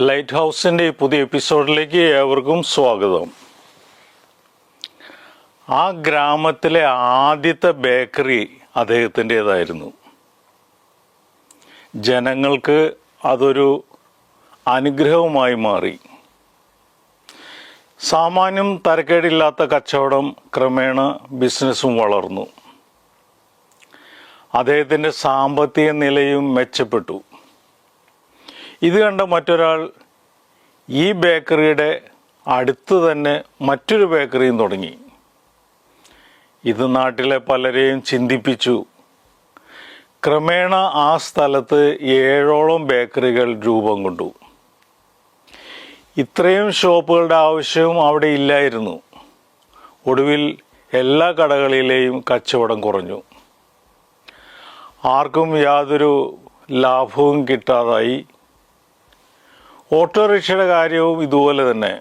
Light ഹൗസിൻ്റെ പുതിയ എപ്പിസോഡിലേക്ക് ഏവർക്കും സ്വാഗതം. ആ ഗ്രാമത്തിലെ ആദ്യത്തെ ബേക്കറി അദ്ദേഹത്തിൻ്റേതായിരുന്നു. ജനങ്ങൾക്ക് അതൊരു അനുഗ്രഹവുമായി മാറി. സാമാന്യം തരക്കേടില്ലാത്ത കച്ചവടം ക്രമേണ ബിസിനസ്സും വളർന്നു. അദ്ദേഹത്തിൻ്റെ സാമ്പത്തിക നിലയും മെച്ചപ്പെട്ടു. ഇത് കണ്ട മറ്റൊരാൾ ഈ ബേക്കറിയുടെ അടുത്ത് തന്നെ മറ്റൊരു ബേക്കറിയും തുടങ്ങി. ഇത് നാട്ടിലെ പലരെയും ചിന്തിപ്പിച്ചു. ക്രമേണ ആ സ്ഥലത്ത് 7ഓളം ബേക്കറികൾ രൂപം കൊണ്ടു. ഇത്രയും ഷോപ്പുകളുടെ ആവശ്യവും അവിടെ ഇല്ലായിരുന്നു. ഒടുവിൽ എല്ലാ കടകളിലെയും കച്ചവടം കുറഞ്ഞു. ആർക്കും യാതൊരു ലാഭവും കിട്ടാതായി. ഓട്ടോറിക്ഷയുടെ കാര്യവും ഇതുപോലെ തന്നെ.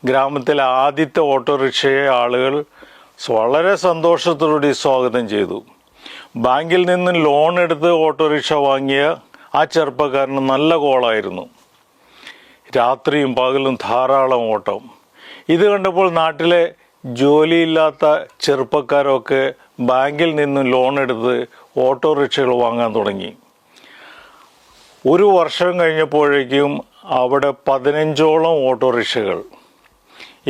ഗ്രാമത്തിലെ ആദ്യത്തെ ഓട്ടോറിക്ഷയെ ആളുകൾ വളരെ സന്തോഷത്തോടെ സ്വാഗതം ചെയ്തു. ബാങ്കിൽ നിന്ന് ലോൺ എടുത്ത് ഓട്ടോറിക്ഷ വാങ്ങിയ ആ ചെറുപ്പക്കാരന് നല്ല കോളായിരുന്നു. രാത്രിയും പകലും ധാരാളം ഓട്ടം. ഇത് കണ്ടപ്പോൾ നാട്ടിലെ ജോലിയില്ലാത്ത ചെറുപ്പക്കാരൊക്കെ ബാങ്കിൽ നിന്ന് ലോൺ എടുത്ത് ഓട്ടോറിക്ഷകൾ വാങ്ങാൻ തുടങ്ങി. ഒരു വർഷം കഴിഞ്ഞപ്പോഴേക്കും അവിടെ 15ഓളം ഓട്ടോറിക്ഷകൾ.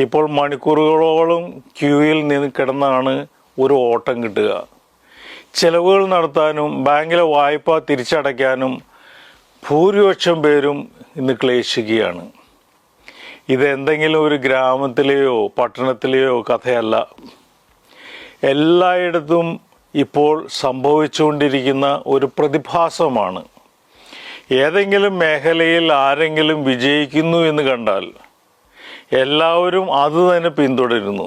ഇപ്പോൾ മണിക്കൂറുകളോളം ക്യൂവിൽ നിന്ന് കിടന്നാണ് ഒരു ഓട്ടം കിട്ടുക. ചെലവുകൾ നടത്താനും ബാങ്കിലെ വായ്പ തിരിച്ചടയ്ക്കാനും ഭൂരിപക്ഷം പേരും ഇന്ന് ക്ലേശിക്കുകയാണ്. ഇതെന്തെങ്കിലും ഒരു ഗ്രാമത്തിലെയോ പട്ടണത്തിലെയോ കഥയല്ല. എല്ലായിടത്തും ഇപ്പോൾ സംഭവിച്ചുകൊണ്ടിരിക്കുന്ന ഒരു പ്രതിഭാസമാണ്. ഏതെങ്കിലും മേഖലയിൽ ആരെങ്കിലും വിജയിക്കുന്നു എന്ന് കണ്ടാൽ എല്ലാവരും അത് തന്നെ പിന്തുടരുന്നു.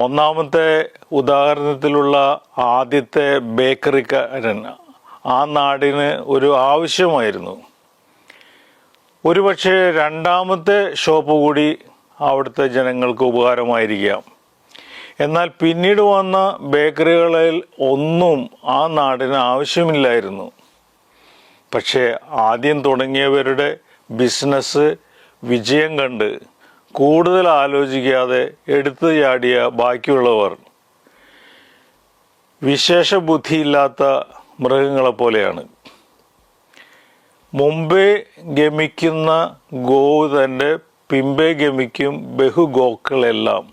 ഒന്നാമത്തെ ഉദാഹരണത്തിലുള്ള ആദ്യത്തെ ബേക്കറിക്കാരൻ ആ നാടിന് ഒരു ആവശ്യമായിരുന്നു. ഒരുപക്ഷെ രണ്ടാമത്തെ ഷോപ്പ് കൂടി അവിടുത്തെ ജനങ്ങൾക്ക് ഉപകാരമായിരിക്കാം. എന്നാൽ പിന്നീട് വന്ന ബേക്കറികളിൽ ഒന്നും ആ നാടിന് ആവശ്യമില്ലായിരുന്നു. പക്ഷേ ആദ്യം തുടങ്ങിയവരുടെ ബിസിനസ് വിജയം കണ്ട് കൂടുതൽ ആലോചിക്കാതെ എടുത്തു ചാടിയ ബാക്കിയുള്ളവർ വിശേഷ ബുദ്ധിയില്ലാത്ത മൃഗങ്ങളെ പോലെയാണ്. മുമ്പേ ഗമിക്കുന്ന ഗോവ് തന്നെ പിമ്പേ ഗമിക്കും ബഹുഗോക്കളെല്ലാം.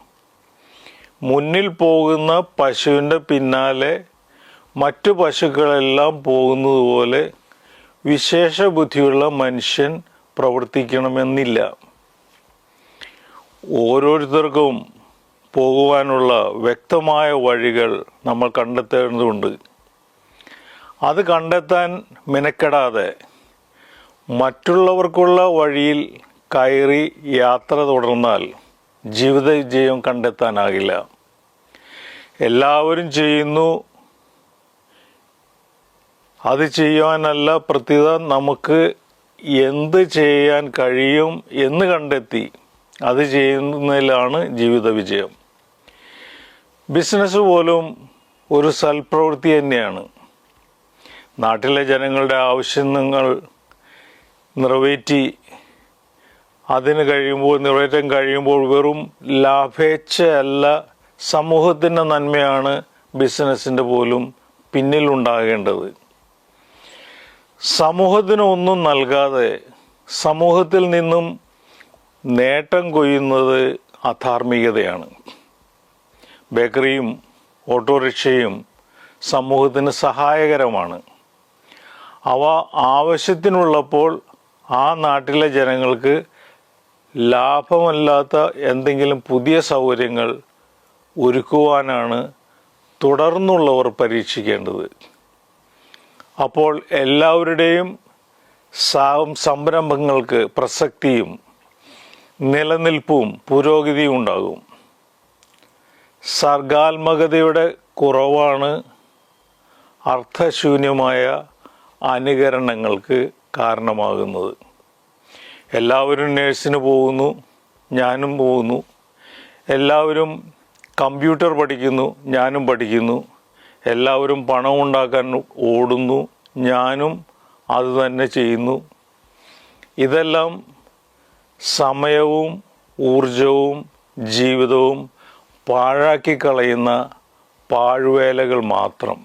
മുന്നിൽ പോകുന്ന പശുവിൻ്റെ പിന്നാലെ മറ്റു പശുക്കളെല്ലാം പോകുന്നത് പോലെ വിശേഷ ബുദ്ധിയുള്ള മനുഷ്യൻ പ്രവർത്തിക്കണമെന്നില്ല. ഓരോരുത്തർക്കും പോകുവാനുള്ള വ്യക്തമായ വഴികൾ നമ്മൾ കണ്ടെത്തേണ്ടതുണ്ട്. അത് കണ്ടെത്താൻ മെനക്കെടാതെ മറ്റുള്ളവർക്കുള്ള വഴിയിൽ കയറി യാത്ര തുടർന്നാൽ ജീവിത വിജയം കണ്ടെത്താനാകില്ല. എല്ലാവരും ചെയ്യുന്നു, അത് ചെയ്യുവാനല്ല, പ്രത്യേക നമുക്ക് എന്ത് ചെയ്യാൻ കഴിയും എന്ന് കണ്ടെത്തി അത് ചെയ്യുന്നതിലാണ് ജീവിത വിജയം. ബിസിനസ് പോലും ഒരു സൽപ്രവൃത്തി തന്നെയാണ്. നാട്ടിലെ ജനങ്ങളുടെ ആവശ്യങ്ങൾ നിറവേറ്റാൻ കഴിയുമ്പോൾ വെറും ലാഭേച്ഛയല്ല, സമൂഹത്തിൻ്റെ നന്മയാണ് ബിസിനസ്സിൻ്റെ പോലും പിന്നിലുണ്ടാകേണ്ടത്. സമൂഹത്തിന് ഒന്നും നൽകാതെ സമൂഹത്തിൽ നിന്നും നേട്ടം കൊയ്യുന്നത് അധാർമികതയാണ്. ബേക്കറിയും ഓട്ടോറിക്ഷയും സമൂഹത്തിന് സഹായകരമാണ്. അവ ആവശ്യത്തിനുള്ളപ്പോൾ ആ നാട്ടിലെ ജനങ്ങൾക്ക് ലാഭമല്ലാത്ത എന്തെങ്കിലും പുതിയ സൗകര്യങ്ങൾ ഒരുക്കുവാനാണ് തുടർന്നുള്ളവർ പരീക്ഷിക്കേണ്ടത്. അപ്പോൾ എല്ലാവരുടെയും സംരംഭങ്ങൾക്ക് പ്രസക്തിയും നിലനിൽപ്പും പുരോഗതിയും ഉണ്ടാകും. സർഗാത്മകതയുടെ കുറവാണ് അർത്ഥശൂന്യമായ അനുകരണങ്ങൾക്ക് കാരണമാകുന്നത്. എല്ലാവരും നേഴ്സിന് പോകുന്നു, ഞാനും പോകുന്നു. എല്ലാവരും കമ്പ്യൂട്ടർ പഠിക്കുന്നു, ഞാനും പഠിക്കുന്നു. എല്ലാവരും പണം ഉണ്ടാക്കാൻ ഓടുന്നു, ഞാനും അത് തന്നെ ചെയ്യുന്നു. ഇതെല്ലാം സമയവും ഊർജവും ജീവിതവും പാഴാക്കി കളയുന്ന പാഴ്വേലകൾ മാത്രം.